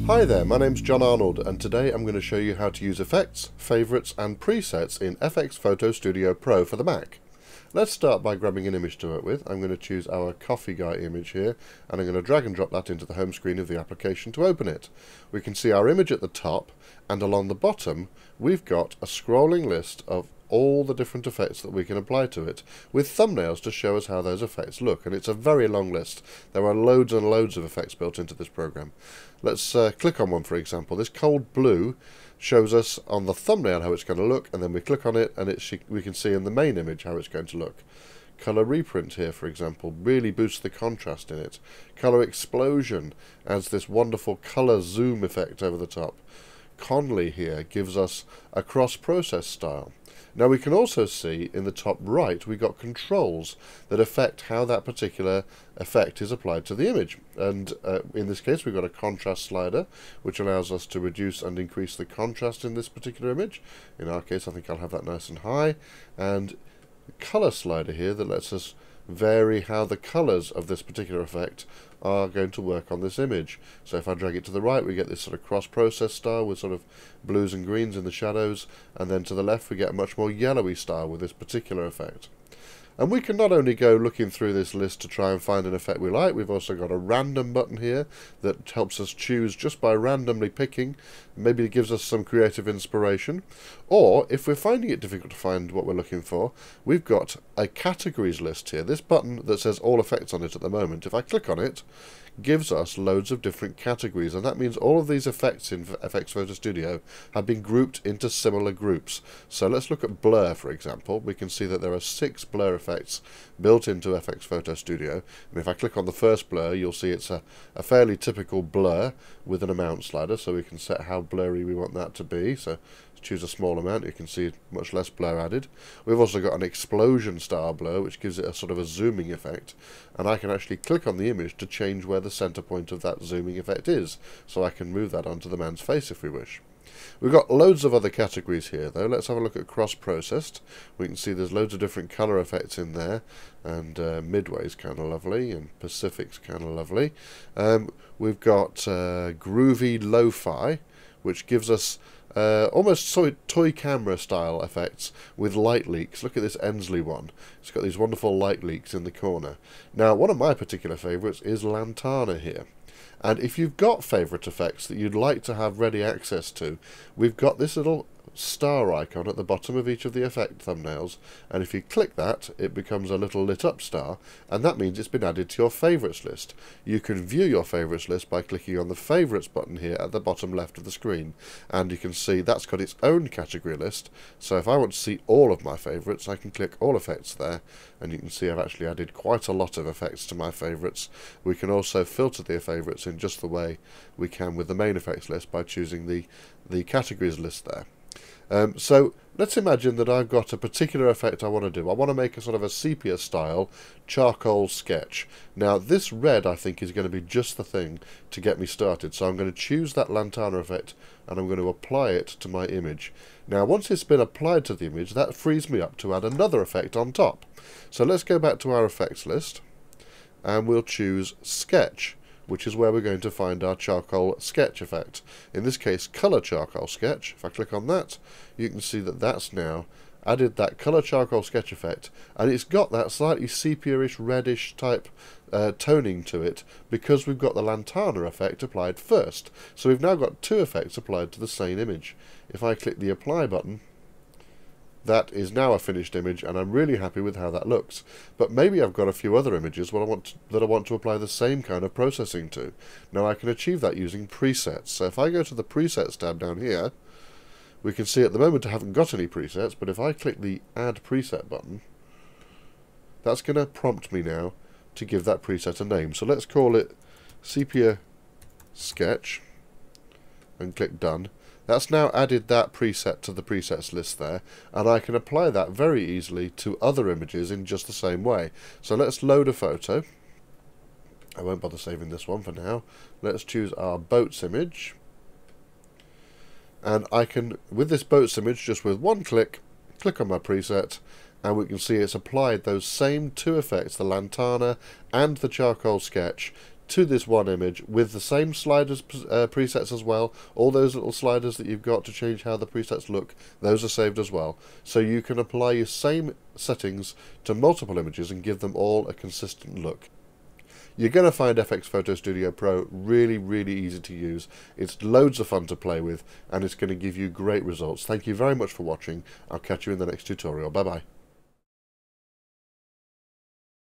Hi there, my name's John Arnold, and today I'm going to show you how to use effects, favourites and presets in FX Photo Studio Pro for the Mac. Let's start by grabbing an image to work with. I'm going to choose our coffee guy image here, and I'm going to drag and drop that into the home screen of the application to open it. We can see our image at the top, and along the bottom we've got a scrolling list of all the different effects that we can apply to it, with thumbnails to show us how those effects look, and it's a very long list. There are loads and loads of effects built into this program. Let's click on one, for example. This cold blue shows us on the thumbnail how it's going to look, and then we click on it and we can see in the main image how it's going to look. Color reprint here, for example, really boosts the contrast in it. Color explosion adds this wonderful color zoom effect over the top. Conley here gives us a cross-process style. Now we can also see in the top right we've got controls that affect how that particular effect is applied to the image, and in this case we've got a contrast slider which allows us to reduce and increase the contrast in this particular image. In our case I think I'll have that nice and high, and a color slider here that lets us vary how the colors of this particular effect are going to work on this image. So if I drag it to the right we get this sort of cross-process style with sort of blues and greens in the shadows, and then to the left we get a much more yellowy style with this particular effect. And we can not only go looking through this list to try and find an effect we like, we've also got a random button here that helps us choose just by randomly picking. Maybe it gives us some creative inspiration. Or, if we're finding it difficult to find what we're looking for, we've got a categories list here. This button that says all effects on it at the moment, if I click on it, gives us loads of different categories, and that means all of these effects in FX Photo Studio have been grouped into similar groups. So let's look at blur, for example. We can see that there are 6 blur effects built into FX Photo Studio, and if I click on the first blur you'll see it's a fairly typical blur with an amount slider, so we can set how blurry we want that to be. So choose a small amount, you can see much less blur added. We've also got an explosion style blur which gives it a sort of a zooming effect, and I can actually click on the image to change where the center point of that zooming effect is, so I can move that onto the man's face if we wish. We've got loads of other categories here though. Let's have a look at cross-processed. We can see there's loads of different color effects in there, and Midway's kind of lovely, and Pacific's kind of lovely. We've got groovy lo-fi, which gives us almost toy camera style effects with light leaks. Look at this Ensley one. It's got these wonderful light leaks in the corner. Now one of my particular favourites is Lantana here. And if you've got favourite effects that you'd like to have ready access to, we've got this little star icon at the bottom of each of the effect thumbnails, and if you click that it becomes a little lit up star, and that means it's been added to your favourites list. You can view your favourites list by clicking on the favourites button here at the bottom left of the screen, and you can see that's got its own category list. So if I want to see all of my favourites I can click all effects there, and you can see I've actually added quite a lot of effects to my favourites. We can also filter the favourites in just the way we can with the main effects list by choosing the categories list there. So let's imagine that I've got a particular effect I want to do. I want to make a sort of a sepia style charcoal sketch. Now this red I think is going to be just the thing to get me started, so I'm going to choose that Lantana effect and I'm going to apply it to my image. Now once it's been applied to the image that frees me up to add another effect on top. So let's go back to our effects list and we'll choose sketch, which is where we're going to find our charcoal sketch effect. In this case, color charcoal sketch. If I click on that, you can see that that's now added that color charcoal sketch effect, and it's got that slightly sepia-ish, reddish type toning to it because we've got the Lantana effect applied first. So we've now got 2 effects applied to the same image. If I click the apply button, that is now a finished image, and I'm really happy with how that looks. But maybe I've got a few other images that I want to apply the same kind of processing to. Now I can achieve that using presets. So if I go to the presets tab down here, we can see at the moment I haven't got any presets, but if I click the add preset button, that's going to prompt me now to give that preset a name. So let's call it sepia sketch and click done. That's now added that preset to the presets list there, and I can apply that very easily to other images in just the same way. So let's load a photo. I won't bother saving this one for now. Let's choose our boats image, and I can, with this boats image, just with one click on my preset, and we can see it's applied those same 2 effects, the Lantana and the charcoal sketch, to this one image with the same sliders presets as well. All those little sliders that you've got to change how the presets look, those are saved as well. So you can apply your same settings to multiple images and give them all a consistent look. You're going to find FX Photo Studio Pro really, really easy to use. It's loads of fun to play with, and it's going to give you great results. Thank you very much for watching. I'll catch you in the next tutorial. Bye bye.